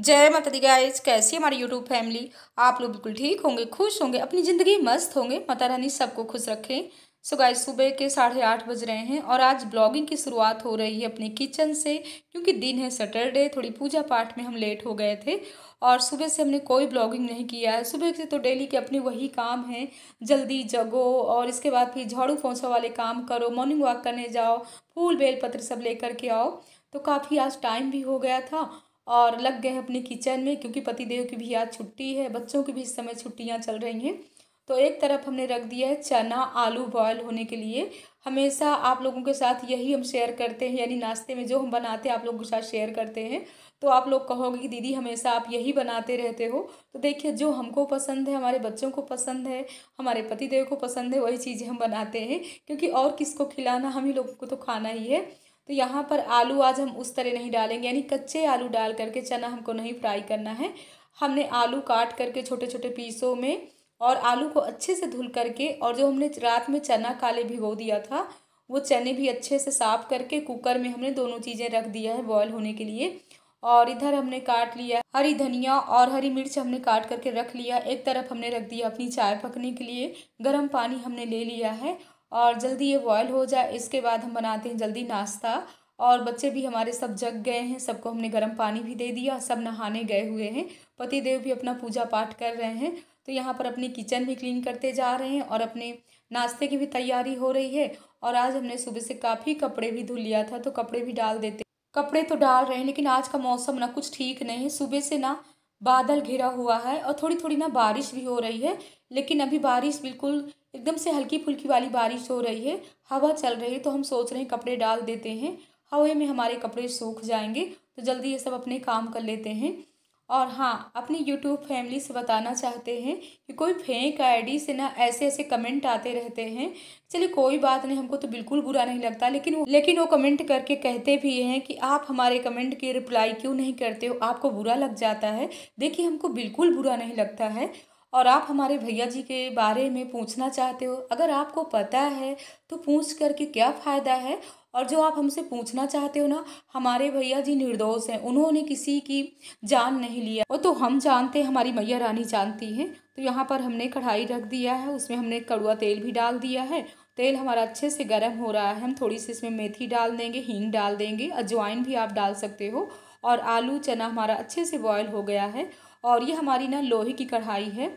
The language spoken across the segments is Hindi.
जय माता दी गाइस, कैसी हमारी यूट्यूब फैमिली। आप लोग बिल्कुल ठीक होंगे, खुश होंगे, अपनी ज़िंदगी मस्त होंगे। माता रानी सबको खुश रखें। सो गाइस, सुबह के 8:30 बज रहे हैं और आज ब्लॉगिंग की शुरुआत हो रही है अपने किचन से, क्योंकि दिन है सैटरडे। थोड़ी पूजा पाठ में हम लेट हो गए थे और सुबह से हमने कोई ब्लॉगिंग नहीं किया है। सुबह से तो डेली के अपने वही काम हैं, जल्दी जगो और इसके बाद फिर झाड़ू पोंछा वाले काम करो, मॉर्निंग वॉक करने जाओ, फूल बेल पत्र सब लेकर के आओ। तो काफ़ी आज टाइम भी हो गया था और लग गए हैं अपने किचन में, क्योंकि पतिदेव की भी आज छुट्टी है, बच्चों की भी इस समय छुट्टियां चल रही हैं। तो एक तरफ हमने रख दिया है चना आलू बॉयल होने के लिए। हमेशा आप लोगों के साथ यही हम शेयर करते हैं, यानी नाश्ते में जो हम बनाते हैं आप लोगों के साथ शेयर करते हैं। तो आप लोग कहोगे कि दीदी हमेशा आप यही बनाते रहते हो। तो देखिए, जो हमको पसंद है, हमारे बच्चों को पसंद है, हमारे पतिदेव को पसंद है, वही चीज़ें हम बनाते हैं, क्योंकि और किसको खिलाना, हम ही लोगों को तो खाना ही है। तो यहाँ पर आलू आज हम उस तरह नहीं डालेंगे, यानी कच्चे आलू डाल करके, चना हमको नहीं फ्राई करना है। हमने आलू काट करके छोटे छोटे पीसों में और आलू को अच्छे से धुल करके, और जो हमने रात में चना काले भिगो दिया था, वो चने भी अच्छे से साफ करके कुकर में हमने दोनों चीज़ें रख दिया है बॉयल होने के लिए। और इधर हमने काट लिया हरी धनिया और हरी मिर्च, हमने काट करके रख लिया। एक तरफ हमने रख दिया अपनी चाय पकने के लिए, गर्म पानी हमने ले लिया है और जल्दी ये बॉयल हो जाए, इसके बाद हम बनाते हैं जल्दी नाश्ता। और बच्चे भी हमारे सब जग गए हैं, सबको हमने गर्म पानी भी दे दिया, सब नहाने गए हुए हैं, पति देव भी अपना पूजा पाठ कर रहे हैं। तो यहाँ पर अपनी किचन भी क्लीन करते जा रहे हैं और अपने नाश्ते की भी तैयारी हो रही है। और आज हमने सुबह से काफ़ी कपड़े भी धुल लिया था, तो कपड़े भी डाल देते। कपड़े तो डाल रहे हैं, लेकिन आज का मौसम ना कुछ ठीक नहीं है। सुबह से ना बादल घिरा हुआ है और थोड़ी थोड़ी ना बारिश भी हो रही है, लेकिन अभी बारिश बिल्कुल एकदम से हल्की फुल्की वाली बारिश हो रही है, हवा चल रही है। तो हम सोच रहे हैं कपड़े डाल देते हैं, हवा में हमारे कपड़े सूख जाएंगे, तो जल्दी ये सब अपने काम कर लेते हैं। और हाँ, अपनी यूट्यूब फैमिली से बताना चाहते हैं कि कोई फेक आईडी से ना ऐसे ऐसे कमेंट आते रहते हैं। चलिए कोई बात नहीं, हमको तो बिल्कुल बुरा नहीं लगता, लेकिन वो कमेंट करके कहते भी हैं कि आप हमारे कमेंट की रिप्लाई क्यों नहीं करते हो, आपको बुरा लग जाता है। देखिए, हमको बिल्कुल बुरा नहीं लगता है। और आप हमारे भैया जी के बारे में पूछना चाहते हो, अगर आपको पता है तो पूछ करके क्या फ़ायदा है। और जो आप हमसे पूछना चाहते हो ना, हमारे भैया जी निर्दोष हैं, उन्होंने किसी की जान नहीं लिया। वो तो हम जानते हैं, हमारी मैया रानी जानती हैं। तो यहाँ पर हमने कढ़ाई रख दिया है, उसमें हमने कड़वा तेल भी डाल दिया है। तेल हमारा अच्छे से गर्म हो रहा है, हम थोड़ी सी इसमें मेथी डाल देंगे, हींग डाल देंगे, अजवाइन भी आप डाल सकते हो। और आलू चना हमारा अच्छे से बॉयल हो गया है। और ये हमारी ना लोहे की कढ़ाई है,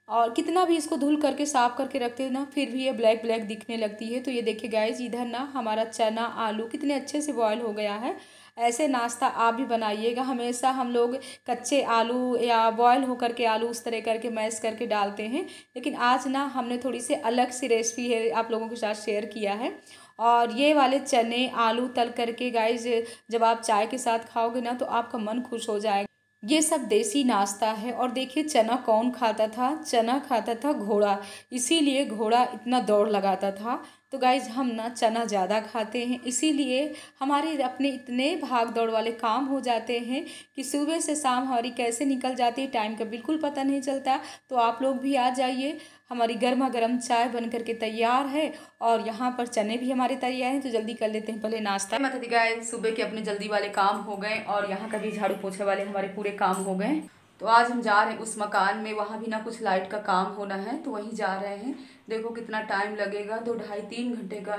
और कितना भी इसको धुल करके साफ करके रखते हैं ना, फिर भी ये ब्लैक ब्लैक दिखने लगती है। तो ये देखिए गाइस, इधर ना हमारा चना आलू कितने अच्छे से बॉयल हो गया है। ऐसे नाश्ता आप भी बनाइएगा। हमेशा हम लोग कच्चे आलू या बॉयल होकर के आलू उस तरह करके मैश करके डालते हैं, लेकिन आज ना हमने थोड़ी सी अलग सी रेसिपी है आप लोगों के साथ शेयर किया है। और ये वाले चने आलू तल करके गाइस, जब आप चाय के साथ खाओगे ना, तो आपका मन खुश हो जाएगा। ये सब देसी नाश्ता है। और देखिए, चना कौन खाता था, चना खाता था घोड़ा, इसीलिए घोड़ा इतना दौड़ लगाता था। तो गाइज, हम ना चना ज़्यादा खाते हैं, इसीलिए हमारे अपने इतने भाग दौड़ वाले काम हो जाते हैं कि सुबह से शाम हमारी कैसे निकल जाती है, टाइम का बिल्कुल पता नहीं चलता। तो आप लोग भी आ जाइए, हमारी गर्मा गर्म चाय बन करके तैयार है और यहाँ पर चने भी हमारे तैयार हैं। तो जल्दी कर लेते हैं पहले नाश्ता। मतलब गाइस, सुबह के अपने जल्दी वाले काम हो गए और यहाँ का भी झाड़ू पोछे वाले हमारे पूरे काम हो गए। तो आज हम जा रहे हैं उस मकान में, वहाँ भी ना कुछ लाइट का काम होना है, तो वहीं जा रहे हैं। देखो कितना टाइम लगेगा, 2 ढाई 3 घंटे का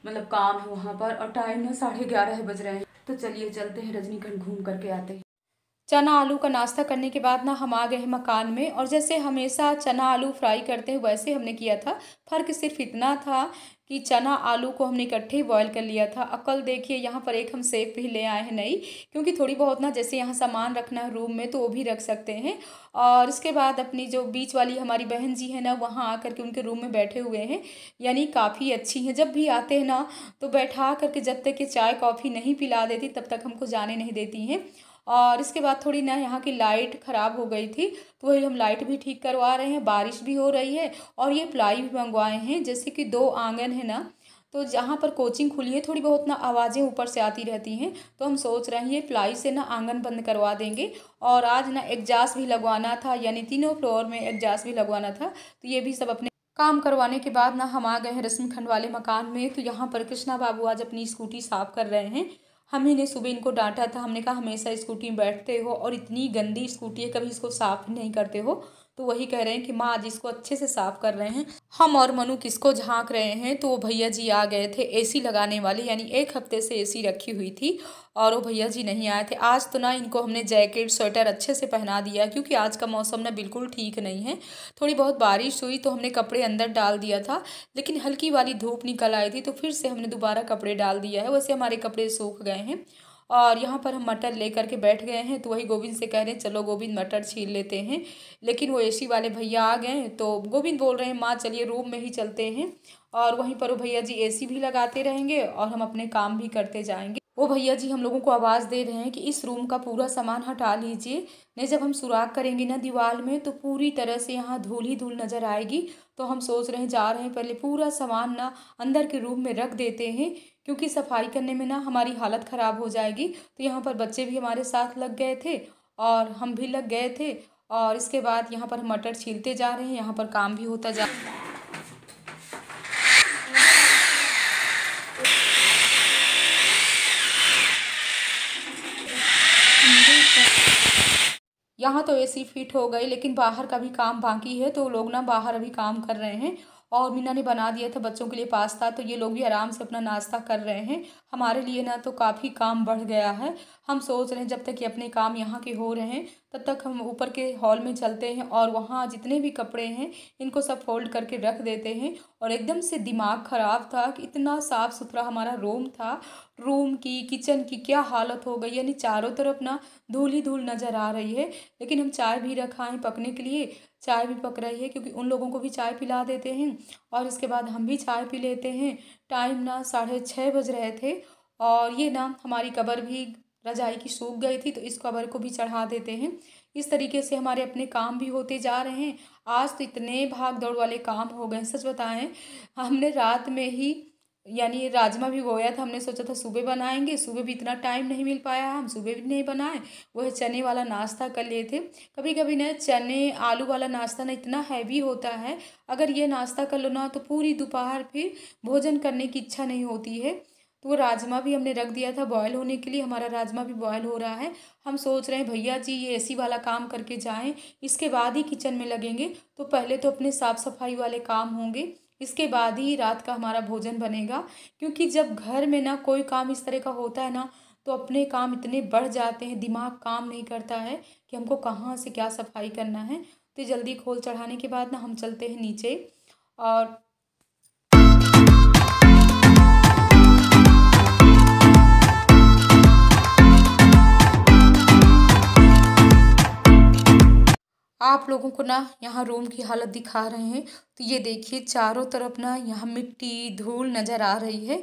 मतलब काम है वहाँ पर, और टाइम ना 11:30 बज रहे हैं। तो चलिए चलते हैं, रजनीखंड घूम करके आते हैं। चना आलू का नाश्ता करने के बाद ना हम आ गए हैं मकान में, और जैसे हमेशा चना आलू फ्राई करते हैं वैसे हमने किया था। फ़र्क सिर्फ इतना था कि चना आलू को हमने इकट्ठे ही बॉयल कर लिया था। अकल देखिए, यहाँ पर एक हम सेफ भी ले आए हैं नई, क्योंकि थोड़ी बहुत ना जैसे यहाँ सामान रखना है रूम में, तो वो भी रख सकते हैं। और इसके बाद अपनी जो बीच वाली हमारी बहन जी है ना, वहाँ आकर के उनके रूम में बैठे हुए हैं, यानी काफ़ी अच्छी हैं। जब भी आते हैं ना, तो बैठा करके जब तक कि चाय कॉफ़ी नहीं पिला देती तब तक हमको जाने नहीं देती हैं। और इसके बाद थोड़ी ना यहाँ की लाइट ख़राब हो गई थी, तो वही हम लाइट भी ठीक करवा रहे हैं। बारिश भी हो रही है और ये प्लाई भी मंगवाए हैं, जैसे कि 2 आंगन है ना, तो जहाँ पर कोचिंग खुली है थोड़ी बहुत ना आवाज़ें ऊपर से आती रहती हैं, तो हम सोच रहे हैं ये प्लाई से ना आंगन बंद करवा देंगे। और आज ना एग्जास्ट भी लगवाना था, यानी तीनों फ्लोर में एग्जास्ट भी लगवाना था। तो ये भी सब अपने काम करवाने के बाद ना हम आ गए हैं रश्मि खंड वाले मकान में। तो यहाँ पर कृष्णा बाबू आज अपनी स्कूटी साफ कर रहे हैं। हम ही ने सुबह इनको डांटा था। हमने कहा हमेशा स्कूटी में बैठते हो और इतनी गंदी स्कूटी है, कभी इसको साफ नहीं करते हो। तो वही कह रहे हैं कि माँ आज इसको अच्छे से साफ कर रहे हैं। हम और मनु किसको झांक रहे हैं तो वो भैया जी आ गए थे एसी लगाने वाले, यानी 1 हफ्ते से एसी रखी हुई थी और वो भैया जी नहीं आए थे। आज तो ना इनको हमने जैकेट स्वेटर अच्छे से पहना दिया, क्योंकि आज का मौसम ना बिल्कुल ठीक नहीं है। थोड़ी बहुत बारिश हुई तो हमने कपड़े अंदर डाल दिया था, लेकिन हल्की वाली धूप निकल आई थी तो फिर से हमने दोबारा कपड़े डाल दिया है। वैसे हमारे कपड़े सूख गए हैं और यहाँ पर हम मटर लेकर के बैठ गए हैं। तो वही गोविंद से कह रहे हैं चलो गोविंद मटर छील लेते हैं, लेकिन वो एसी वाले भैया आ गए हैं। तो गोविंद बोल रहे हैं माँ चलिए रूम में ही चलते हैं, और वहीं पर वो भैया जी एसी भी लगाते रहेंगे और हम अपने काम भी करते जाएंगे। वो भैया जी हम लोगों को आवाज़ दे रहे हैं कि इस रूम का पूरा सामान हटा लीजिए, नहीं जब हम सुराख करेंगे ना दीवार में तो पूरी तरह से यहाँ धूल ही धूल नज़र आएगी। तो हम सोच रहे हैं जा रहे हैं पहले पूरा सामान ना अंदर के रूम में रख देते हैं, क्योंकि सफाई करने में ना हमारी हालत ख़राब हो जाएगी। तो यहाँ पर बच्चे भी हमारे साथ लग गए थे और हम भी लग गए थे, और इसके बाद यहाँ पर हम मटर छीलते जा रहे हैं, यहाँ पर काम भी होता जा। यहाँ तो एसी फिट हो गई, लेकिन बाहर का भी काम बाकी है। तो लोग ना बाहर अभी काम कर रहे हैं, और मीना ने बना दिया था बच्चों के लिए पास्ता, तो ये लोग भी आराम से अपना नाश्ता कर रहे हैं। हमारे लिए ना तो काफ़ी काम बढ़ गया है। हम सोच रहे हैं जब तक कि अपने काम यहाँ के हो रहे हैं तब तक हम ऊपर के हॉल में चलते हैं और वहाँ जितने भी कपड़े हैं इनको सब फोल्ड करके रख देते हैं। और एकदम से दिमाग ख़राब था कि इतना साफ़ सुथरा हमारा रूम था, रूम की किचन की क्या हालत हो गई, यानी चारों तरफ ना धूल ही धूल नज़र आ रही है। लेकिन हम चाय भी रखा है पकने के लिए, चाय भी पक रही है, क्योंकि उन लोगों को भी चाय पिला देते हैं और इसके बाद हम भी चाय पी लेते हैं। टाइम ना 6:30 बज रहे थे, और ये ना हमारी कबर भी रजाई की सूख गई थी, तो इस कबर को भी चढ़ा देते हैं। इस तरीके से हमारे अपने काम भी होते जा रहे हैं। आज तो इतने भाग दौड़ वाले काम हो गए, सच बताएं हमने रात में ही यानी राजमा भी बोया था। हमने सोचा था सुबह बनाएंगे, सुबह भी इतना टाइम नहीं मिल पाया, हम सुबह भी नहीं बनाए। वह चने वाला नाश्ता कर लिए थे। कभी कभी ना चने आलू वाला नाश्ता ना इतना हैवी होता है, अगर ये नाश्ता कर लो ना तो पूरी दोपहर फिर भोजन करने की इच्छा नहीं होती है। तो वो राजमा भी हमने रख दिया था बॉयल होने के लिए, हमारा राजमा भी बॉयल हो रहा है। हम सोच रहे हैं भैया जी ये एसी वाला काम करके जाएं, इसके बाद ही किचन में लगेंगे। तो पहले तो अपने साफ़ सफाई वाले काम होंगे, इसके बाद ही रात का हमारा भोजन बनेगा। क्योंकि जब घर में ना कोई काम इस तरह का होता है ना तो अपने काम इतने बढ़ जाते हैं, दिमाग काम नहीं करता है कि हमको कहाँ से क्या सफाई करना है। तो जल्दी खोल चढ़ाने के बाद ना हम चलते हैं नीचे। और आप लोगों को ना यहाँ रूम की हालत दिखा रहे हैं। तो ये देखिए चारों तरफ ना यहाँ मिट्टी धूल नज़र आ रही है,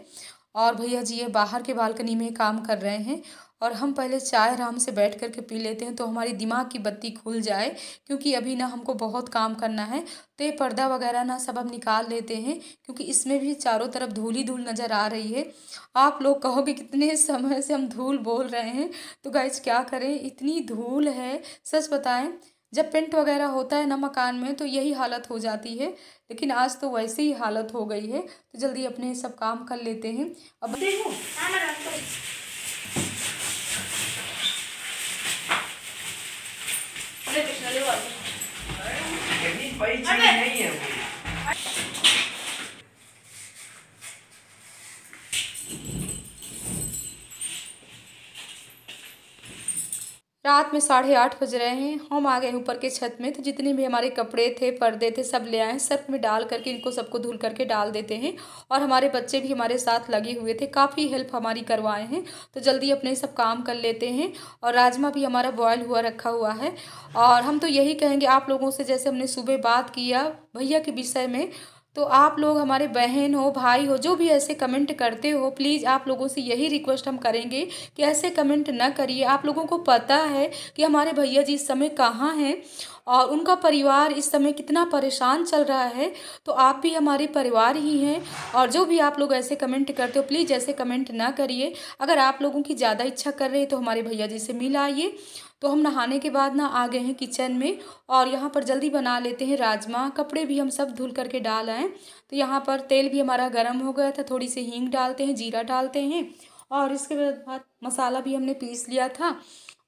और भैया जी ये बाहर के बालकनी में काम कर रहे हैं। और हम पहले चाय आराम से बैठ कर के पी लेते हैं तो हमारी दिमाग की बत्ती खुल जाए, क्योंकि अभी ना हमको बहुत काम करना है। तो ये पर्दा वगैरह ना सब हम निकाल लेते हैं, क्योंकि इसमें भी चारों तरफ धूल ही धूल नज़र आ रही है। आप लोग कहोगे कितने समय से हम धूल बोल रहे हैं, तो गाइस क्या करें इतनी धूल है। सच बताएं जब पेंट वगैरह होता है ना मकान में तो यही हालत हो जाती है, लेकिन आज तो वैसे ही हालत हो गई है। तो जल्दी अपने सब काम कर लेते हैं। अब रात में 8:30 बज रहे हैं। हम आ गए ऊपर के छत में, तो जितने भी हमारे कपड़े थे पर्दे थे सब ले आए, सर्फ में डाल करके इनको सबको धुल करके डाल देते हैं। और हमारे बच्चे भी हमारे साथ लगे हुए थे, काफ़ी हेल्प हमारी करवाए हैं। तो जल्दी अपने सब काम कर लेते हैं। और राजमा भी हमारा बॉयल हुआ रखा हुआ है। और हम तो यही कहेंगे आप लोगों से, जैसे हमने सुबह बात किया भैया के विषय में, तो आप लोग हमारे बहन हो भाई हो जो भी ऐसे कमेंट करते हो, प्लीज़ आप लोगों से यही रिक्वेस्ट हम करेंगे कि ऐसे कमेंट ना करिए। आप लोगों को पता है कि हमारे भैया जी इस समय कहाँ हैं और उनका परिवार इस समय कितना परेशान चल रहा है। तो आप भी हमारे परिवार ही हैं, और जो भी आप लोग ऐसे कमेंट करते हो प्लीज़ ऐसे कमेंट ना करिए। अगर आप लोगों की ज़्यादा इच्छा कर रहे हैं तो हमारे भैया जी से मिल आइए। तो हम नहाने के बाद ना आ गए हैं किचन में, और यहाँ पर जल्दी बना लेते हैं राजमा। कपड़े भी हम सब धुल करके डाल आए। तो यहाँ पर तेल भी हमारा गर्म हो गया था, थोड़ी सी हींग डालते हैं, जीरा डालते हैं, और इसके बाद मसाला भी हमने पीस लिया था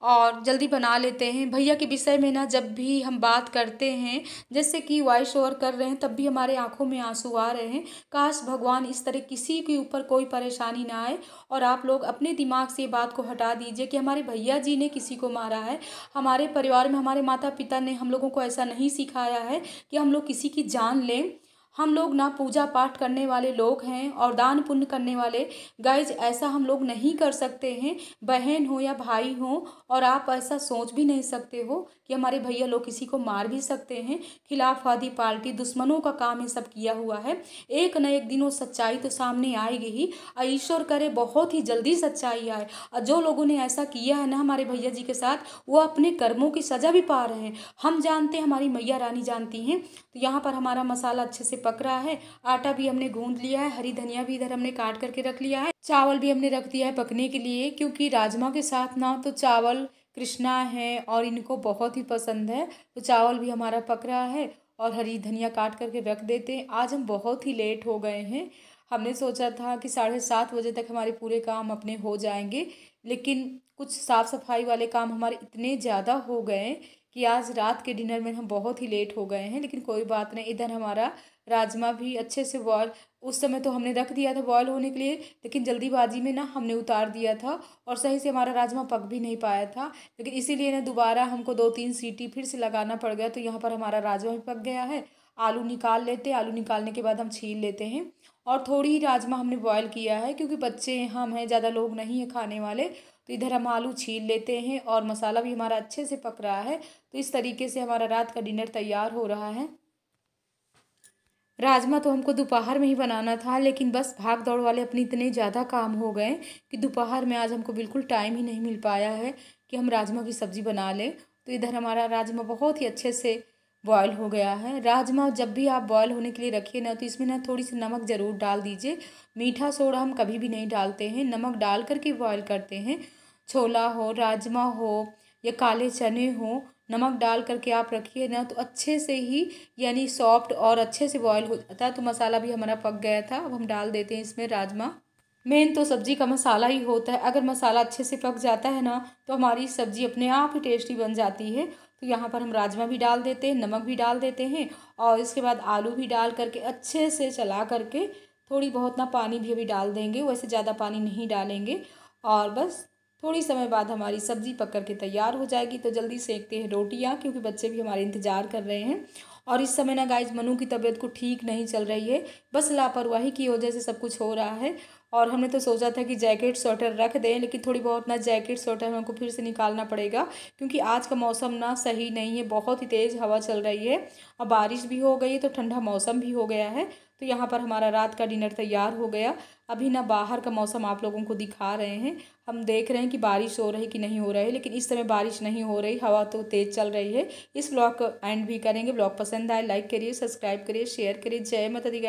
और जल्दी बना लेते हैं। भैया के विषय में ना जब भी हम बात करते हैं, जैसे कि वॉइस ओवर कर रहे हैं, तब भी हमारे आंखों में आंसू आ रहे हैं। काश भगवान इस तरह किसी के ऊपर कोई परेशानी ना आए। और आप लोग अपने दिमाग से ये बात को हटा दीजिए कि हमारे भैया जी ने किसी को मारा है। हमारे परिवार में हमारे माता पिता ने हम लोगों को ऐसा नहीं सिखाया है कि हम लोग किसी की जान लें। हम लोग ना पूजा पाठ करने वाले लोग हैं और दान पुण्य करने वाले। गाइज ऐसा हम लोग नहीं कर सकते हैं, बहन हो या भाई हो। और आप ऐसा सोच भी नहीं सकते हो कि हमारे भैया लोग किसी को मार भी सकते हैं। खिलाफवादी पार्टी दुश्मनों का काम ये सब किया हुआ है। एक न एक दिन वो सच्चाई तो सामने आएगी ही। और ईश्वर करे बहुत ही जल्दी सच्चाई आए। और जो लोगों ने ऐसा किया है ना हमारे भैया जी के साथ, वो अपने कर्मों की सजा भी पा रहे हैं। हम जानते हैं, हमारी मैया रानी जानती हैं। तो यहाँ पर हमारा मसाला अच्छे से पक रहा है। आटा भी हमने गूंद लिया है, हरी धनिया भी इधर हमने काट करके रख लिया है, चावल भी हमने रख दिया है पकने के लिए, क्योंकि राजमा के साथ ना तो चावल कृष्णा है और इनको बहुत ही पसंद है। तो चावल भी हमारा पक रहा है और हरी धनिया काट करके रख देते हैं। आज हम बहुत ही लेट हो गए हैं। हमने सोचा था कि 7:30 बजे तक हमारे पूरे काम अपने हो जाएंगे, लेकिन कुछ साफ़ सफाई वाले काम हमारे इतने ज़्यादा हो गए कि आज रात के डिनर में हम बहुत ही लेट हो गए हैं। लेकिन कोई बात नहीं, इधर हमारा राजमा भी अच्छे से बॉयल, उस समय तो हमने रख दिया था बॉयल होने के लिए, लेकिन जल्दीबाजी में ना हमने उतार दिया था और सही से हमारा राजमा पक भी नहीं पाया था। लेकिन इसीलिए ना दोबारा हमको 2-3 सीटी फिर से लगाना पड़ गया। तो यहाँ पर हमारा राजमा भी पक गया है। आलू निकाल लेते, आलू निकालने के बाद हम छील लेते हैं। और थोड़ी ही राजमा हमने बॉयल किया है, क्योंकि बच्चे हम हैं, ज़्यादा लोग नहीं हैं खाने वाले। तो इधर हम आलू छील लेते हैं और मसाला भी हमारा अच्छे से पक रहा है। तो इस तरीके से हमारा रात का डिनर तैयार हो रहा है। राजमा तो हमको दोपहर में ही बनाना था, लेकिन बस भाग दौड़ वाले अपने इतने ज़्यादा काम हो गए कि दोपहर में आज हमको बिल्कुल टाइम ही नहीं मिल पाया है कि हम राजमा की सब्ज़ी बना लें। तो इधर हमारा राजमा बहुत ही अच्छे से बॉयल हो गया है। राजमा जब भी आप बॉयल होने के लिए रखिए ना, तो इसमें ना थोड़ी सी नमक ज़रूर डाल दीजिए। मीठा सोडा हम कभी भी नहीं डालते हैं, नमक डाल करके बॉयल करते हैं। छोला हो, राजमा हो या काले चने हो, नमक डाल करके आप रखिए ना, तो अच्छे से ही यानी सॉफ्ट और अच्छे से बॉयल हो जाता है। तो मसाला भी हमारा पक गया था। अब हम डाल देते हैं इसमें राजमा। मेन तो सब्ज़ी का मसाला ही होता है। अगर मसाला अच्छे से पक जाता है ना, तो हमारी सब्ज़ी अपने आप ही टेस्टी बन जाती है। तो यहाँ पर हम राजमा भी डाल देते हैं, नमक भी डाल देते हैं और इसके बाद आलू भी डाल करके अच्छे से चला करके थोड़ी बहुत ना पानी भी अभी डाल देंगे, वैसे ज़्यादा पानी नहीं डालेंगे। और बस थोड़ी समय बाद हमारी सब्ज़ी पक कर के तैयार हो जाएगी। तो जल्दी सेकते हैं रोटियां, क्योंकि बच्चे भी हमारे इंतज़ार कर रहे हैं। और इस समय ना गाइज मनु की तबीयत को ठीक नहीं चल रही है, बस लापरवाही की वजह से सब कुछ हो रहा है। और हमने तो सोचा था कि जैकेट स्वेटर रख दें, लेकिन थोड़ी बहुत ना जैकेट स्वेटर हमको फिर से निकालना पड़ेगा, क्योंकि आज का मौसम ना सही नहीं है। बहुत ही तेज़ हवा चल रही है और बारिश भी हो गई है, तो ठंडा मौसम भी हो गया है। तो यहाँ पर हमारा रात का डिनर तैयार हो गया। अभी ना बाहर का मौसम आप लोगों को दिखा रहे हैं, हम देख रहे हैं कि बारिश हो रही कि नहीं हो रही, लेकिन इस समय बारिश नहीं हो रही, हवा तो तेज़ चल रही है। इस ब्लॉग को एंड भी करेंगे। ब्लॉग पसंद आए लाइक करिए, सब्सक्राइब करिए, शेयर करिए। जय माता दी।